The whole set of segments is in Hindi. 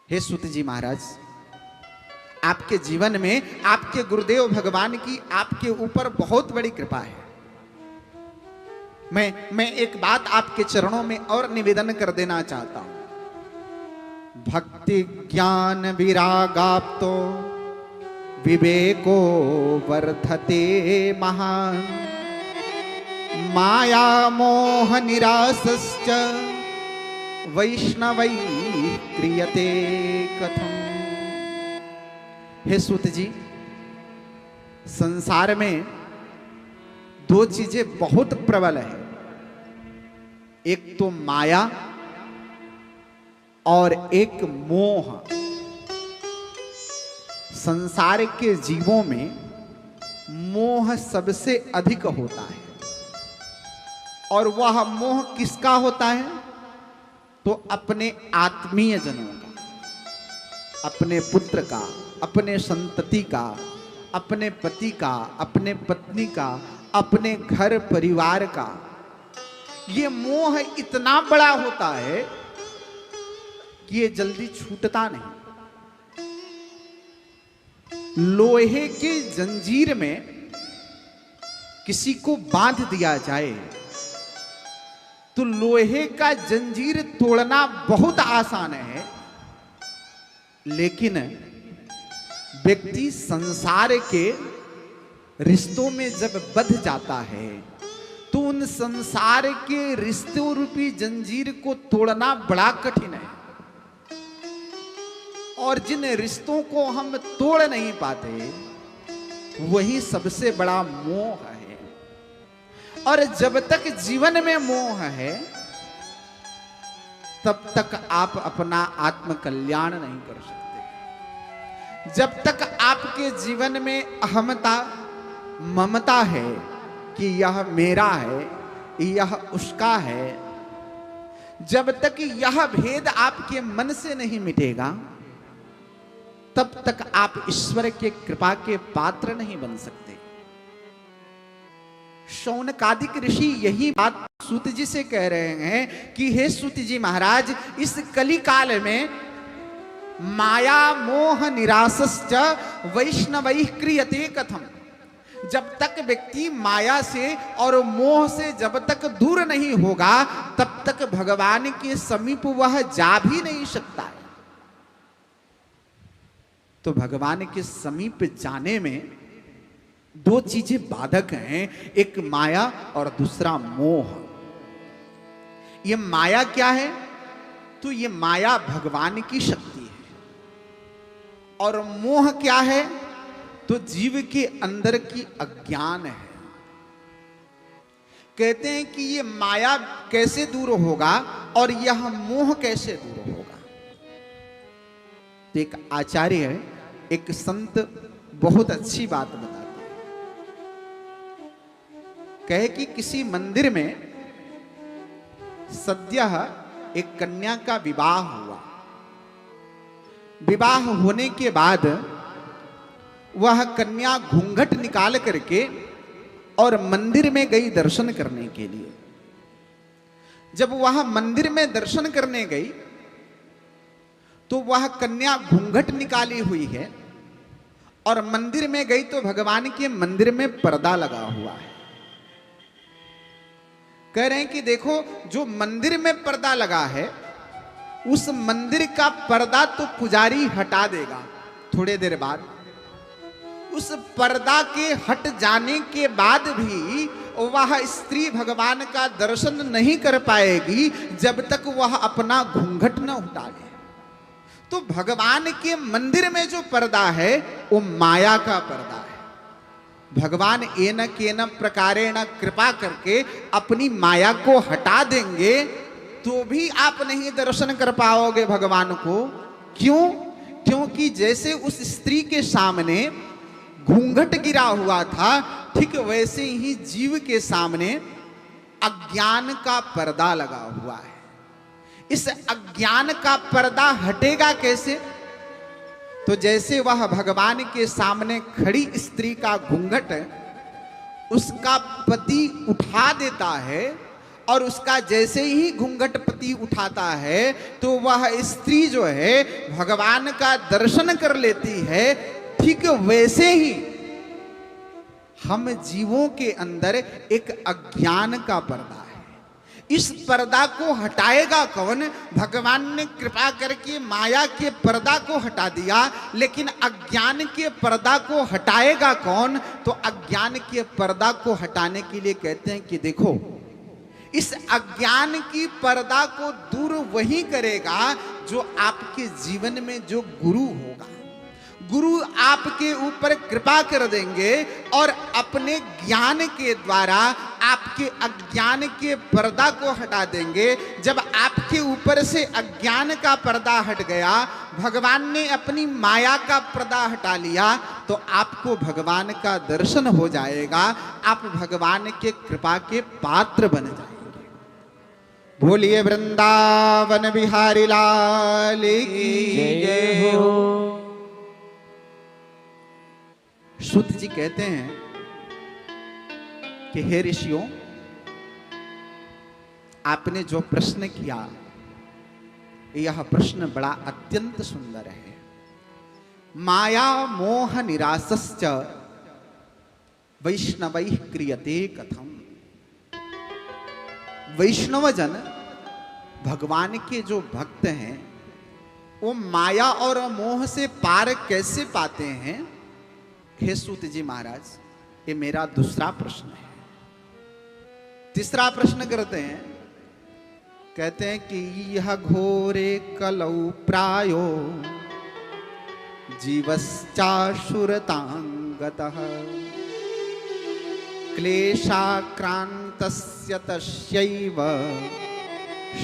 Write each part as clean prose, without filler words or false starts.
हे सूत जी महाराज, आपके जीवन में आपके गुरुदेव भगवान की आपके ऊपर बहुत बड़ी कृपा है। मैं एक बात आपके चरणों में और निवेदन कर देना चाहता हूं। भक्ति ज्ञान विरागाप्तो विवेको वर्धते महान, माया मोह निरासश्च वैष्णवै क्रियते कथम। हे सूत जी, संसार में दो चीजें बहुत प्रबल है, एक तो माया और एक मोह। संसार के जीवों में मोह सबसे अधिक होता है, और वह मोह किसका होता है? तो अपने आत्मीय जनों का, अपने पुत्र का, अपने संतति का, अपने पति का, अपने पत्नी का, अपने घर परिवार का। ये मोह इतना बड़ा होता है कि ये जल्दी छूटता नहीं। लोहे के जंजीर में किसी को बांध दिया जाए तो लोहे का जंजीर तोड़ना बहुत आसान है, लेकिन व्यक्ति संसार के रिश्तों में जब बंध जाता है तो उन संसार के रिश्तों रूपी जंजीर को तोड़ना बड़ा कठिन है। और जिन रिश्तों को हम तोड़ नहीं पाते वही सबसे बड़ा मोह है। और जब तक जीवन में मोह है तब तक आप अपना आत्म कल्याण नहीं कर सकते। जब तक आपके जीवन में अहमता ममता है कि यह मेरा है, यह उसका है, जब तक यह भेद आपके मन से नहीं मिटेगा तब तक आप ईश्वर के कृपा के पात्र नहीं बन सकते। शौनकादिक ऋषि यही बात सूत जी से कह रहे हैं कि हे सूत जी महाराज, इस कली काल में माया मोह निरासश्च वैष्णवैः क्रियते कथम। जब तक व्यक्ति माया से और मोह से जब तक दूर नहीं होगा तब तक भगवान के समीप वह जा भी नहीं सकता है। तो भगवान के समीप जाने में दो चीजें बाधक हैं, एक माया और दूसरा मोह। ये माया क्या है? तो ये माया भगवान की शक्ति है। और मोह क्या है? तो जीव के अंदर की अज्ञान है। कहते हैं कि ये माया कैसे दूर होगा और यह मोह कैसे दूर होगा? तो एक आचार्य है, एक संत बहुत अच्छी बात बताते हैं। कहे कि किसी मंदिर में सद्यः एक कन्या का विवाह हुआ। विवाह होने के बाद वह कन्या घूंघट निकाल करके और मंदिर में गई दर्शन करने के लिए। जब वह मंदिर में दर्शन करने गई तो वह कन्या घूंघट निकाली हुई है और मंदिर में गई तो भगवान के मंदिर में पर्दा लगा हुआ है। कह रहे हैं कि देखो, जो मंदिर में पर्दा लगा है उस मंदिर का पर्दा तो पुजारी हटा देगा थोड़े देर बाद। उस पर्दा के हट जाने के बाद भी वह स्त्री भगवान का दर्शन नहीं कर पाएगी जब तक वह अपना घूंघट न उठा ले। तो भगवान के मंदिर में जो पर्दा है वो माया का पर्दा है। भगवान एन केन प्रकारेण कृपा करके अपनी माया को हटा देंगे तो भी आप नहीं दर्शन कर पाओगे भगवान को। क्यों? क्योंकि जैसे उस स्त्री के सामने घूंघट गिरा हुआ था, ठीक वैसे ही जीव के सामने अज्ञान का पर्दा लगा हुआ है। इस अज्ञान का पर्दा हटेगा कैसे? तो जैसे वह भगवान के सामने खड़ी स्त्री का घूंघट उसका पति उठा देता है और उसका जैसे ही घूंघट पति उठाता है तो वह स्त्री जो है भगवान का दर्शन कर लेती है। ठीक वैसे ही हम जीवों के अंदर एक अज्ञान का पर्दा है। इस पर्दा को हटाएगा कौन? भगवान ने कृपा करके माया के पर्दा को हटा दिया, लेकिन अज्ञान के पर्दा को हटाएगा कौन? तो अज्ञान के पर्दा को हटाने के लिए कहते हैं कि देखो, इस अज्ञान की पर्दा को दूर वही करेगा जो आपके जीवन में जो गुरु होगा। गुरु आपके ऊपर कृपा कर देंगे और अपने ज्ञान के द्वारा आपके अज्ञान के पर्दा को हटा देंगे। जब आपके ऊपर से अज्ञान का पर्दा हट गया, भगवान ने अपनी माया का पर्दा हटा लिया, तो आपको भगवान का दर्शन हो जाएगा। आप भगवान के कृपा के पात्र बन जाएंगे। बोलिए वृंदावन बिहारी लाल की जय हो। सूत जी कहते हैं कि हे ऋषियों, आपने जो प्रश्न किया यह प्रश्न बड़ा अत्यंत सुंदर है। माया मोह निरासश्च वैष्णवैः क्रियते कथम। वैष्णव जन, भगवान के जो भक्त हैं, वो माया और मोह से पार कैसे पाते हैं? हे सूत जी महाराज, ये मेरा दूसरा प्रश्न है। तीसरा प्रश्न करते हैं, कहते हैं कि यह घोरे कलौ प्रायो जीवश्चाशुरतांगतः क्लेशाक्रांतस्य तस्यैव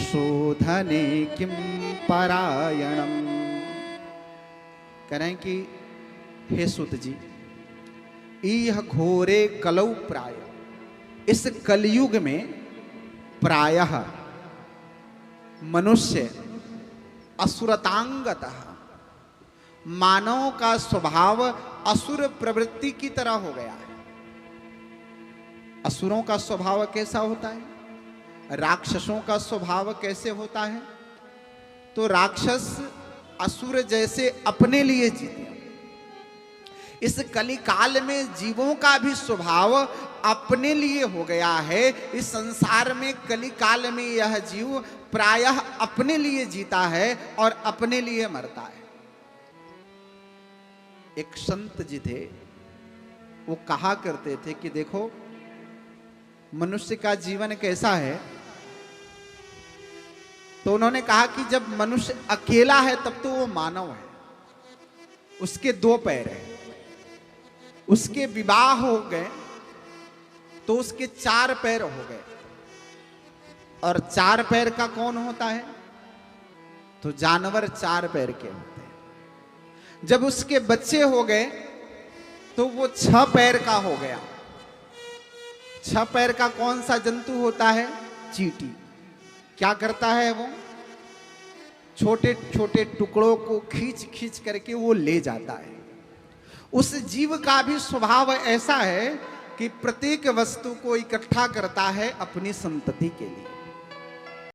शोधने किं परायणम्। कह रहे हैं कि हे सूत जी, यह घोरे कलौ प्राय, इस कलयुग में प्रायः मनुष्य असुरतांगतः, मानव का स्वभाव असुर प्रवृत्ति की तरह हो गया है। असुरों का स्वभाव कैसा होता है? राक्षसों का स्वभाव कैसे होता है? तो राक्षस असुर जैसे अपने लिए जीते। इस कलिकाल में जीवों का भी स्वभाव अपने लिए हो गया है। इस संसार में कलिकाल में यह जीव प्रायः अपने लिए जीता है और अपने लिए मरता है। एक संत जी थे, वो कहा करते थे कि देखो, मनुष्य का जीवन कैसा है। तो उन्होंने कहा कि जब मनुष्य अकेला है तब तो वो मानव है, उसके दो पैर हैं। उसके विवाह हो गए तो उसके चार पैर हो गए। और चार पैर का कौन होता है? तो जानवर चार पैर के होते हैं। जब उसके बच्चे हो गए तो वो 6 पैर का हो गया। 6 पैर का कौन सा जंतु होता है? चींटी। क्या करता है वो? छोटे छोटे टुकड़ों को खींच खींच करके वो ले जाता है। उस जीव का भी स्वभाव ऐसा है कि प्रत्येक वस्तु को इकट्ठा करता है अपनी संतति के लिए।